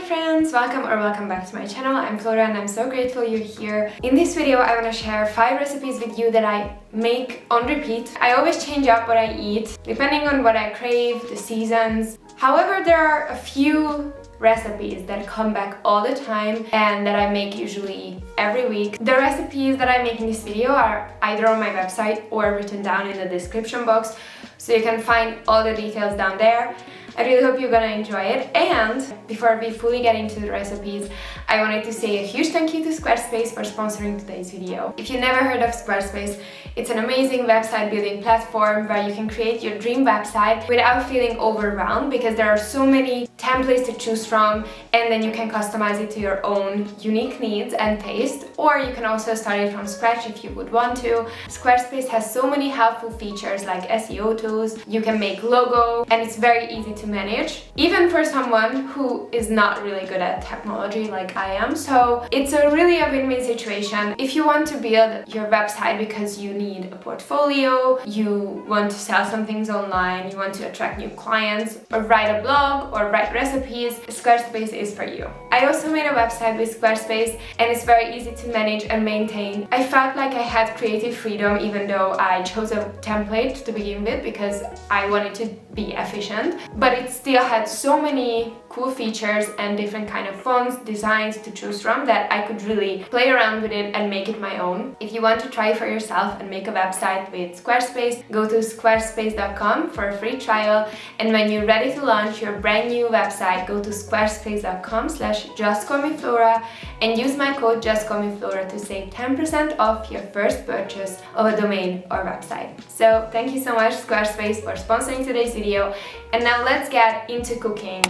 friends, welcome back to my channel. I'm Flora and I'm so grateful you're here. In this video I want to share 5 recipes with you that I make on repeat. I always change up what I eat depending on what I crave, the seasons. However, there are a few recipes that come back all the time and that I make usually every week. The recipes that I make in this video are either on my website or written down in the description box, so you can find all the details down there. I really hope you're gonna enjoy it. And before we fully get into the recipes, I wanted to say a huge thank you to Squarespace for sponsoring today's video. If you've never heard of Squarespace, it's an amazing website building platform where you can create your dream website without feeling overwhelmed, because there are so many templates to choose from, and then you can customize it to your own unique needs and taste, or you can also start it from scratch if you would want to. Squarespace has so many helpful features like SEO tools, you can make logo, and it's very easy to manage, even for someone who is not really good at technology like I am. So it's really a win-win situation. If you want to build your website because you need a portfolio, you want to sell some things online, you want to attract new clients, or write a blog or write recipes, Squarespace is for you. I also made a website with Squarespace and it's very easy to manage and maintain. I felt like I had creative freedom even though I chose a template to begin with because I wanted to be efficient, but it still had so many cool features and different kind of fonts, designs to choose from that I could really play around with it and make it my own. If you want to try for yourself and make a website with Squarespace, go to squarespace.com for a free trial, and when you're ready to launch your brand new website, go to squarespace.com/Justcallmeflora and use my code Justcallmeflora to save 10% off your first purchase of a domain or website. So thank you so much Squarespace for sponsoring today's video, and now let's get into cooking.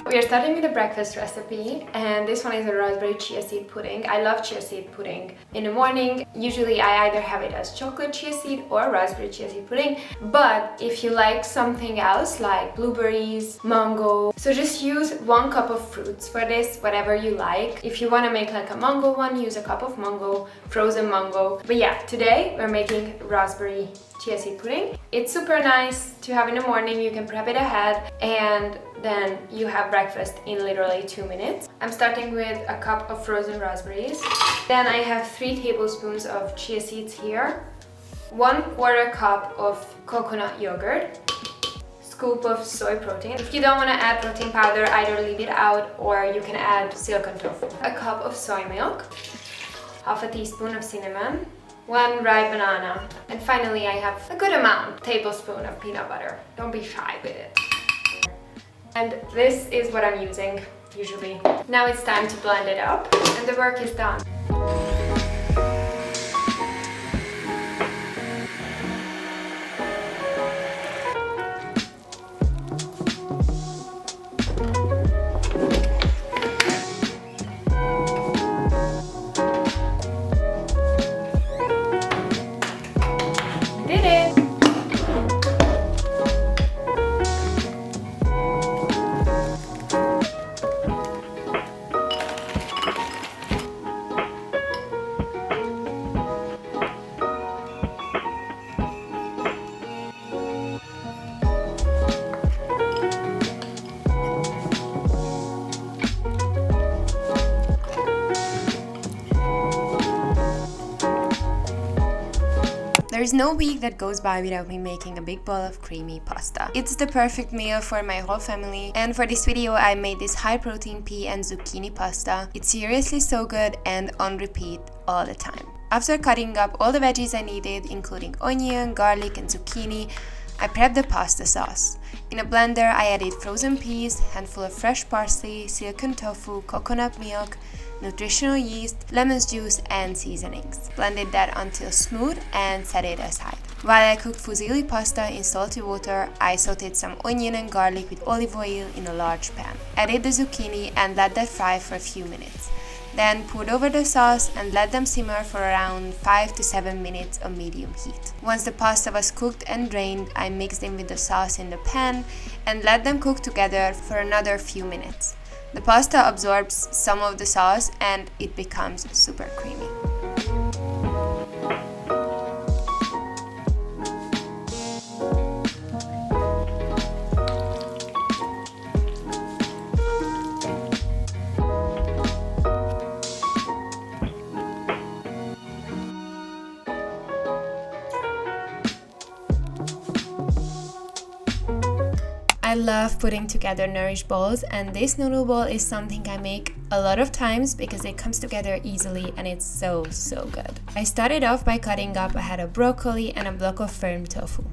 We are starting with a breakfast recipe, and this one is a raspberry chia seed pudding. I love chia seed pudding. In the morning, usually I either have it as chocolate chia seed or raspberry chia seed pudding, but if you like something else like blueberries, mango, so just use 1 cup of fruits for this, whatever you like. If you want to make like a mango one, use a cup of mango, frozen mango. But yeah, today we're making raspberry chia seed pudding. It's super nice to have in the morning. You can prep it ahead and then you have breakfast in literally 2 minutes. I'm starting with a cup of frozen raspberries. Then I have 3 tablespoons of chia seeds here, 1/4 cup of coconut yogurt, scoop of soy protein. If you don't want to add protein powder, either leave it out or you can add silicone tofu, a cup of soy milk, half a teaspoon of cinnamon, 1 ripe banana, and finally I have a good amount, tablespoon of peanut butter. Don't be shy with it. And this is what I'm using usually. Now it's time to blend it up and the work is done. There is no week that goes by without me making a big bowl of creamy pasta. It's the perfect meal for my whole family, and for this video I made this high protein pea and zucchini pasta. It's seriously so good and on repeat all the time. After cutting up all the veggies I needed, including onion, garlic and zucchini, I prepped the pasta sauce. In a blender I added frozen peas, handful of fresh parsley, silicone tofu, coconut milk, nutritional yeast, lemon juice and seasonings. Blended that until smooth and set it aside. While I cooked fusili pasta in salty water, I sauteed some onion and garlic with olive oil in a large pan. Added the zucchini and let that fry for a few minutes. Then poured over the sauce and let them simmer for around 5 to 7 minutes on medium heat. Once the pasta was cooked and drained, I mixed them with the sauce in the pan and let them cook together for another few minutes. The pasta absorbs some of the sauce and it becomes super creamy. I love putting together nourished bowls, and this noodle bowl is something I make a lot of times because it comes together easily and it's so good. I started off by cutting up a head of broccoli and a block of firm tofu.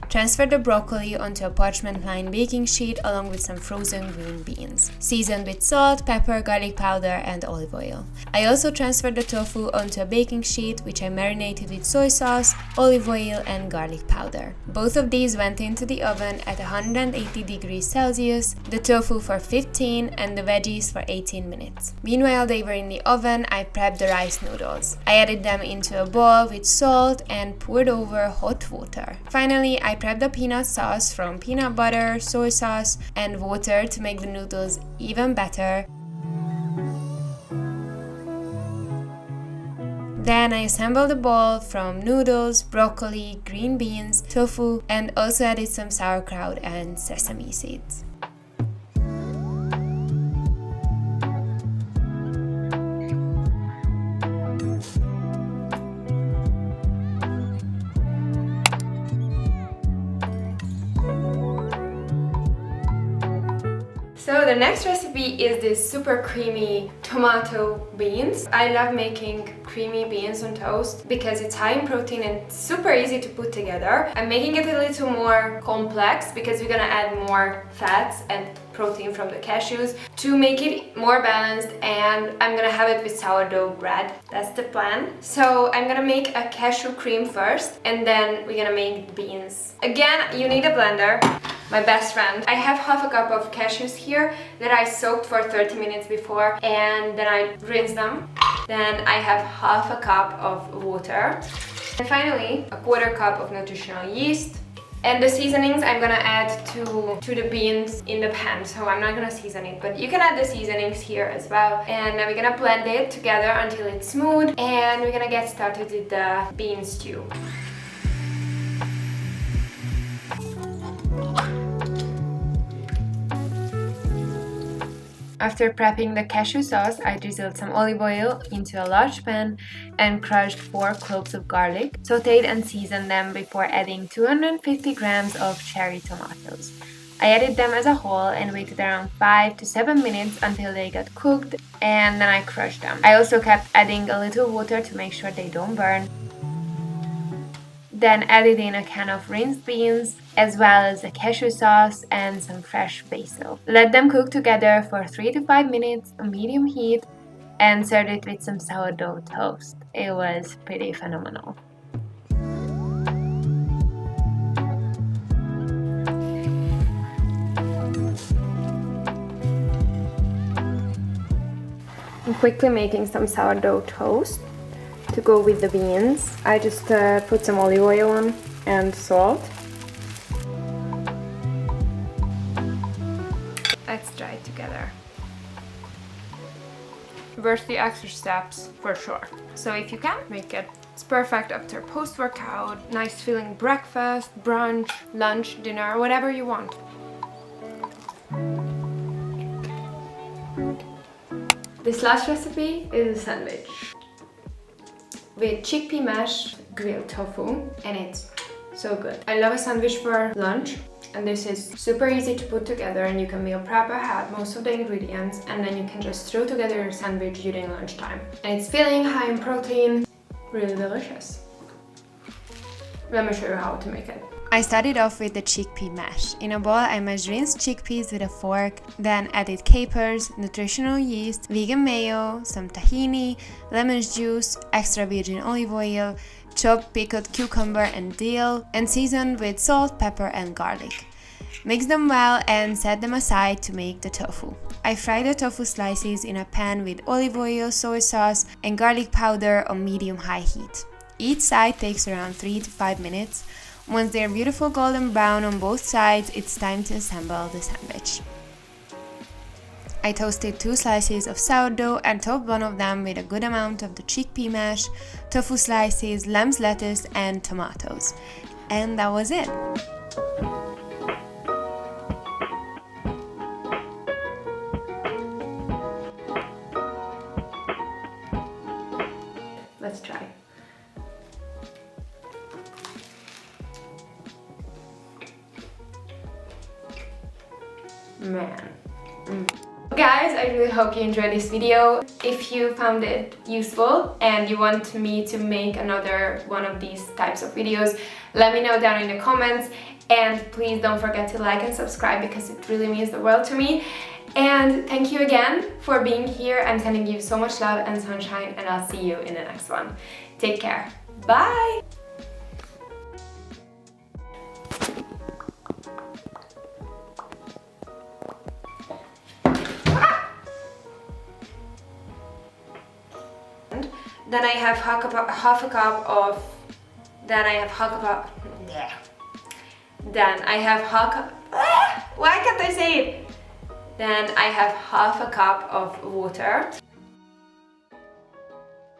Transfer the broccoli onto a parchment-lined baking sheet along with some frozen green beans, seasoned with salt, pepper, garlic powder, and olive oil. I also transferred the tofu onto a baking sheet, which I marinated with soy sauce, olive oil, and garlic powder. Both of these went into the oven at 180 degrees Celsius, the tofu for 15 and the veggies for 18 minutes. Meanwhile they were in the oven, I prepped the rice noodles. I added them into a bowl with salt and poured over hot water. Finally, I prepped the peanut sauce from peanut butter, soy sauce, and water to make the noodles even better. Then I assembled a bowl from noodles, broccoli, green beans, tofu, and also added some sauerkraut and sesame seeds. So the next recipe is this super creamy tomato beans. I love making creamy beans on toast because it's high in protein and it's super easy to put together. I'm making it a little more complex because we're gonna add more fats and protein from the cashews to make it more balanced, and I'm gonna have it with sourdough bread. That's the plan. So I'm gonna make a cashew cream first and then we're gonna make beans. Again, you need a blender. My best friend. I have half a cup of cashews here that I soaked for 30 minutes before and then I rinsed them. Then I have half a cup of water. And finally, a quarter cup of nutritional yeast. And the seasonings I'm gonna add to the beans in the pan, so I'm not gonna season it, but you can add the seasonings here as well. And we're gonna blend it together until it's smooth, and we're gonna get started with the bean stew. After prepping the cashew sauce, I drizzled some olive oil into a large pan and crushed 4 cloves of garlic, sauteed and seasoned them before adding 250 grams of cherry tomatoes. I added them as a whole and waited around 5 to 7 minutes until they got cooked, and then I crushed them. I also kept adding a little water to make sure they don't burn. Then added in a can of rinsed beans, as well as the cashew sauce and some fresh basil. Let them cook together for 3 to 5 minutes on medium heat and served it with some sourdough toast. It was pretty phenomenal. I'm quickly making some sourdough toast to go with the beans. I just put some olive oil on and salt. Let's try it together. Worth the extra steps for sure. So if you can, make it. It's perfect after post-workout, nice filling breakfast, brunch, lunch, dinner, whatever you want. This last recipe is a sandwich with chickpea mash, grilled tofu, and it's so good. I love a sandwich for lunch, and this is super easy to put together, and you can meal prep ahead most of the ingredients, and then you can just throw together your sandwich during lunchtime. And it's filling, high in protein, really delicious. Let me show you how to make it. I started off with the chickpea mash. In a bowl, I mashed rinsed chickpeas with a fork, then added capers, nutritional yeast, vegan mayo, some tahini, lemon juice, extra virgin olive oil, chopped pickled cucumber and dill, and seasoned with salt, pepper, and garlic. Mix them well and set them aside to make the tofu. I fried the tofu slices in a pan with olive oil, soy sauce, and garlic powder on medium-high heat. Each side takes around 3 to 5 minutes. Once they're beautiful golden brown on both sides, it's time to assemble the sandwich. I toasted 2 slices of sourdough and topped one of them with a good amount of the chickpea mash, tofu slices, lamb's lettuce, and tomatoes. And that was it. Let's try. Man. Guys, I really hope you enjoyed this video. If you found it useful and you want me to make another one of these types of videos, let me know down in the comments, and please don't forget to like and subscribe because it really means the world to me. And thank you again for being here. I'm sending you so much love and sunshine, and I'll see you in the next one. Take care. Bye! Then I have half a cup of, then I have half a cup, then I have why can't I say it? Then I have half a cup of water.